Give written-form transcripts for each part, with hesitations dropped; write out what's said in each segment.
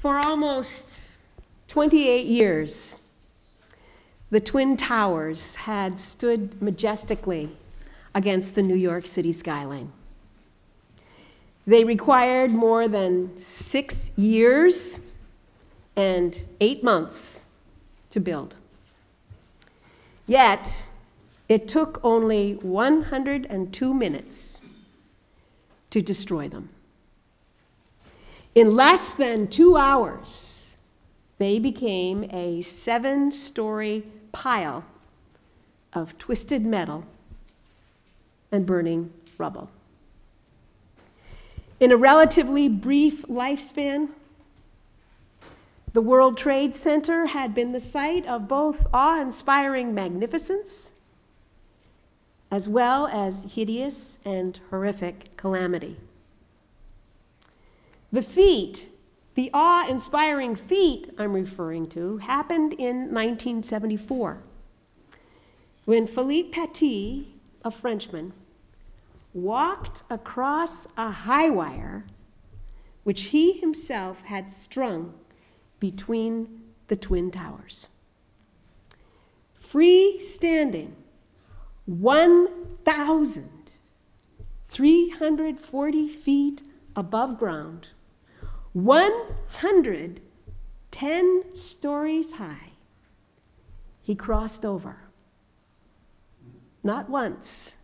For almost 28 years, the Twin Towers had stood majestically against the New York City skyline. They required more than 6 years and 8 months to build. Yet, it took only 102 minutes to destroy them. In less than 2 hours, they became a 7-story pile of twisted metal and burning rubble. In a relatively brief lifespan, the World Trade Center had been the site of both awe-inspiring magnificence as well as hideous and horrific calamity. The feat, the awe-inspiring feat I'm referring to, happened in 1974 when Philippe Petit, a Frenchman, walked across a high wire which he himself had strung between the Twin Towers. Freestanding, 1,340 feet above ground, 110 stories high, he crossed over. Not once,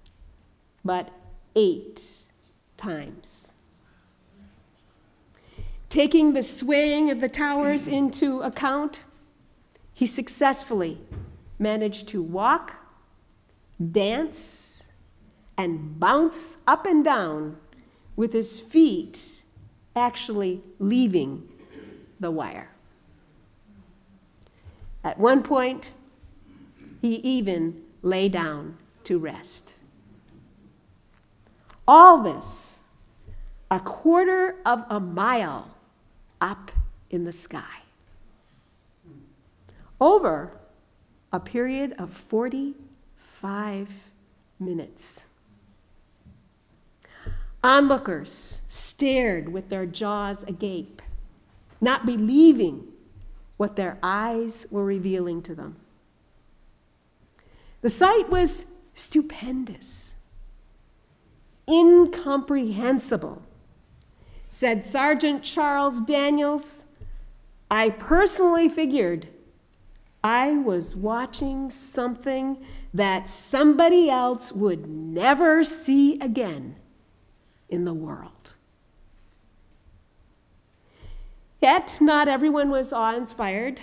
but 8 times. Taking the swaying of the towers into account, he successfully managed to walk, dance, and bounce up and down with his feet actually leaving the wire. At one point, he even lay down to rest. All this, a quarter of a mile up in the sky, over a period of 45 minutes. Onlookers stared with their jaws agape, not believing what their eyes were revealing to them. The sight was stupendous, incomprehensible. Said Sergeant Charles Daniels, "I personally figured I was watching something that somebody else would never see again in the world." Yet, not everyone was awe-inspired.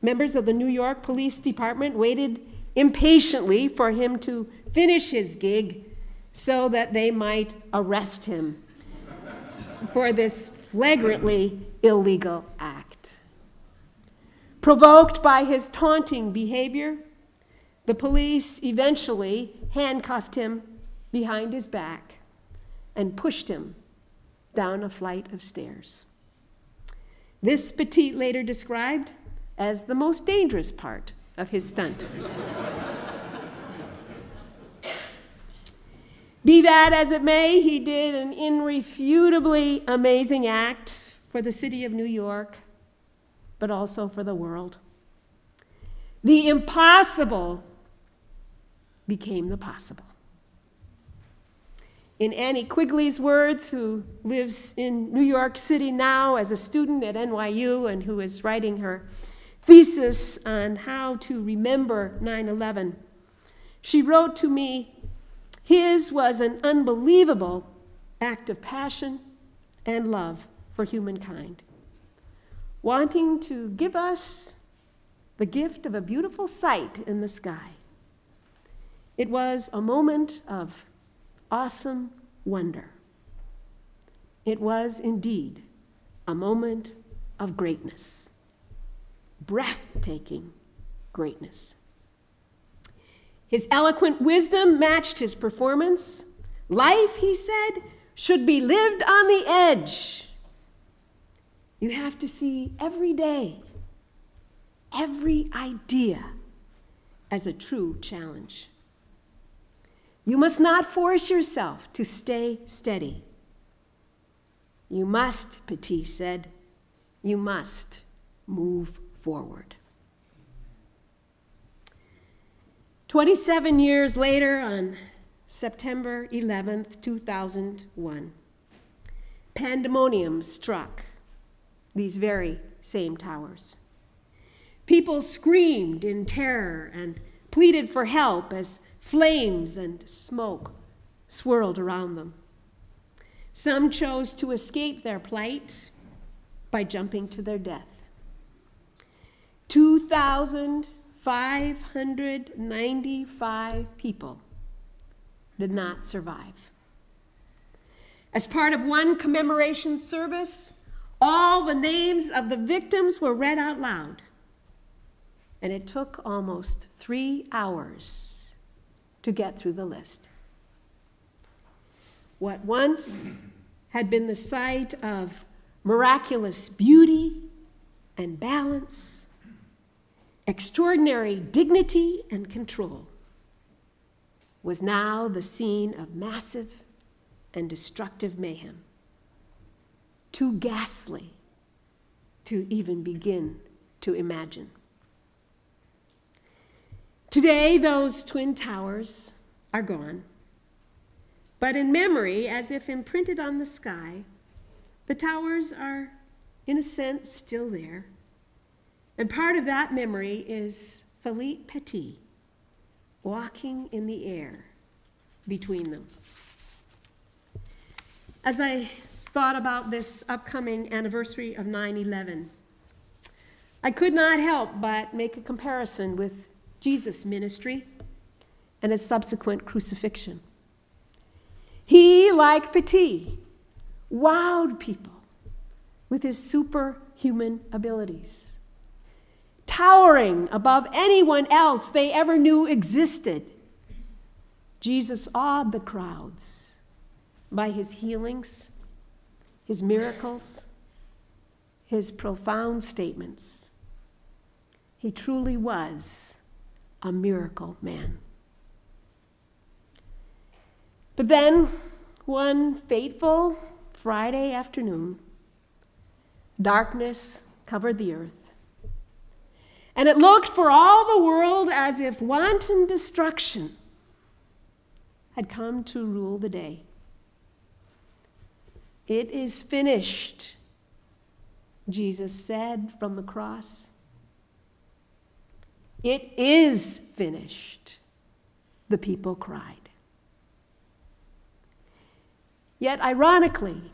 Members of the New York Police Department waited impatiently for him to finish his gig so that they might arrest him for this flagrantly illegal act. Provoked by his taunting behavior, the police eventually handcuffed him behind his back and pushed him down a flight of stairs. This Petit later described as the most dangerous part of his stunt. Be that as it may, he did an irrefutably amazing act for the city of New York, but also for the world. The impossible became the possible. In Annie Quigley's words, who lives in New York City now as a student at NYU and who is writing her thesis on how to remember 9/11, she wrote to me, "His was an unbelievable act of passion and love for humankind, wanting to give us the gift of a beautiful sight in the sky. It was a moment of awesome wonder. It was indeed a moment of greatness, breathtaking greatness." His eloquent wisdom matched his performance. Life, he said, should be lived on the edge. You have to see every day, every idea as a true challenge. You must not force yourself to stay steady. You must, Petit said, You must move forward. 27 years later, on September 11th, 2001, pandemonium struck these very same towers. People screamed in terror and pleaded for help as flames and smoke swirled around them. Some chose to escape their plight by jumping to their death. 2,595 people did not survive. As part of one commemoration service, all the names of the victims were read out loud. And it took almost 3 hours to get through the list. What once had been the site of miraculous beauty and balance, extraordinary dignity and control, was now the scene of massive and destructive mayhem. Too ghastly to even begin to imagine. Today, those twin towers are gone. But in memory, as if imprinted on the sky, the towers are, in a sense, still there. And part of that memory is Philippe Petit walking in the air between them. As I thought about this upcoming anniversary of 9/11, I could not help but make a comparison with Jesus' ministry and his subsequent crucifixion. He, like Petit, wowed people with his superhuman abilities, towering above anyone else they ever knew existed. Jesus awed the crowds by his healings, his miracles, his profound statements. He truly was a miracle man. But then, one fateful Friday afternoon, darkness covered the earth, and it looked for all the world as if wanton destruction had come to rule the day. It is finished, Jesus said from the cross. It is finished, the people cried. Yet, ironically,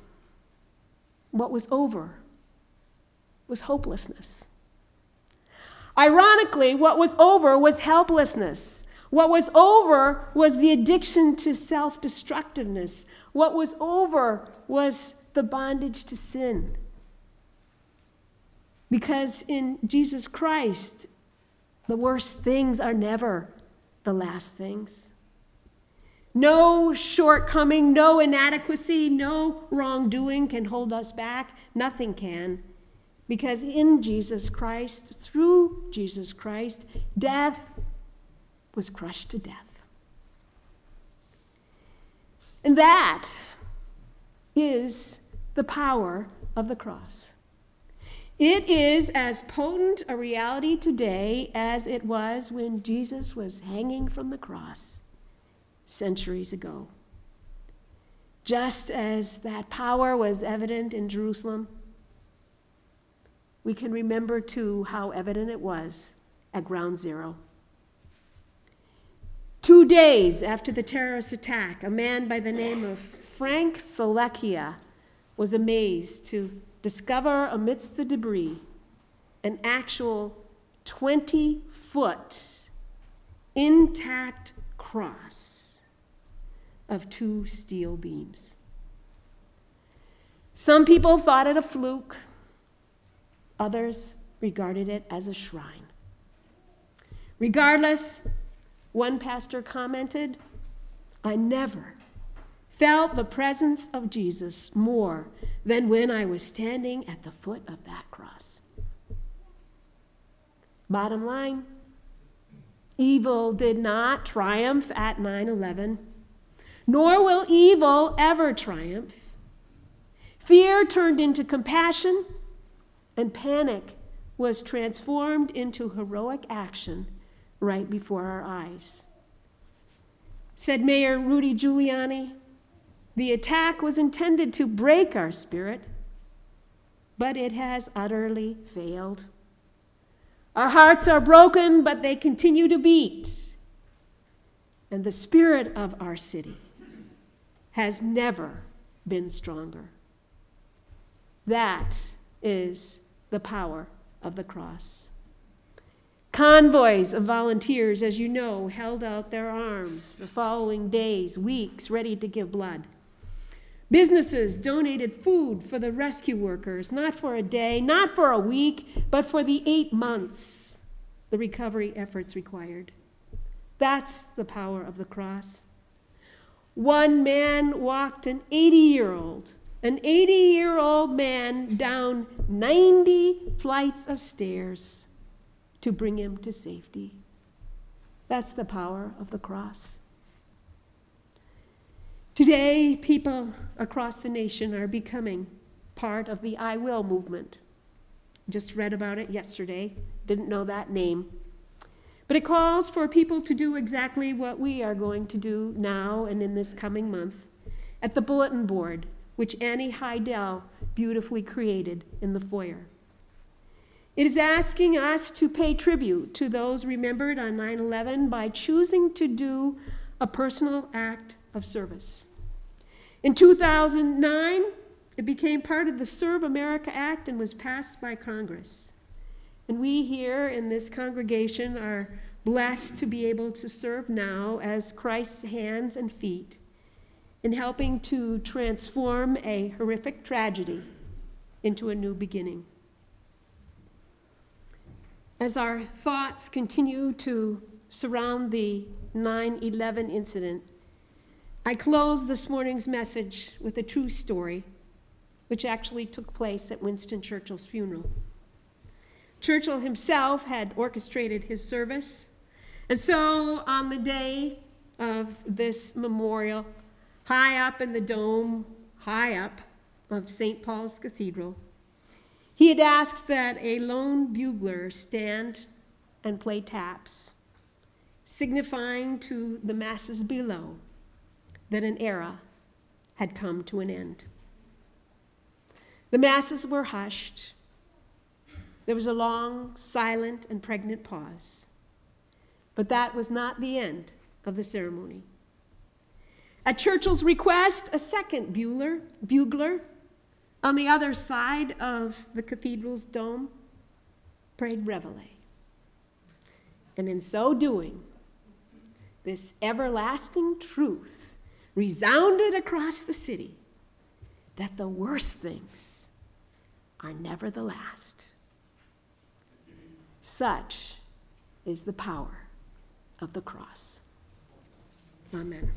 what was over was hopelessness. Ironically, what was over was helplessness. What was over was the addiction to self-destructiveness. What was over was the bondage to sin. Because in Jesus Christ, the worst things are never the last things. No shortcoming, no inadequacy, no wrongdoing can hold us back. Nothing can. Because in Jesus Christ, through Jesus Christ, death was crushed to death. And that is the power of the cross. It is as potent a reality today as it was when Jesus was hanging from the cross centuries ago. Just as that power was evident in Jerusalem, we can remember too how evident it was at Ground Zero. 2 days after the terrorist attack, a man by the name of Frank Selecchia was amazed to discover amidst the debris an actual 20-foot intact cross of 2 steel beams. Some people thought it a fluke. Others regarded it as a shrine. Regardless, one pastor commented, "I never felt the presence of Jesus more than when I was standing at the foot of that cross." Bottom line, evil did not triumph at 9/11, nor will evil ever triumph. Fear turned into compassion, and panic was transformed into heroic action right before our eyes. Said Mayor Rudy Giuliani, "The attack was intended to break our spirit, but it has utterly failed. Our hearts are broken, but they continue to beat. And the spirit of our city has never been stronger." That is the power of the cross. Convoys of volunteers, as you know, held out their arms the following days, weeks, ready to give blood. Businesses donated food for the rescue workers, not for a day, not for a week, but for the 8 months the recovery efforts required. That's the power of the cross. One man walked an 80-year-old man down 90 flights of stairs to bring him to safety. That's the power of the cross. Today, people across the nation are becoming part of the I Will movement. Just read about it yesterday, didn't know that name. But it calls for people to do exactly what we are going to do now and in this coming month at the bulletin board, which Annie Heidel beautifully created in the foyer. It is asking us to pay tribute to those remembered on 9/11 by choosing to do a personal act of service. In 2009, it became part of the Serve America Act and was passed by Congress. And we here in this congregation are blessed to be able to serve now as Christ's hands and feet in helping to transform a horrific tragedy into a new beginning. As our thoughts continue to surround the 9/11 incident, I close this morning's message with a true story, which actually took place at Winston Churchill's funeral. Churchill himself had orchestrated his service, and so on the day of this memorial, high up in the dome, high up of St. Paul's Cathedral, he had asked that a lone bugler stand and play taps, signifying to the masses below that an era had come to an end. The masses were hushed. There was a long, silent, and pregnant pause. But that was not the end of the ceremony. At Churchill's request, a second bugler on the other side of the cathedral's dome prayed Reveille. And in so doing, this everlasting truth resounded across the city that the worst things are never the last. Such is the power of the cross. Amen.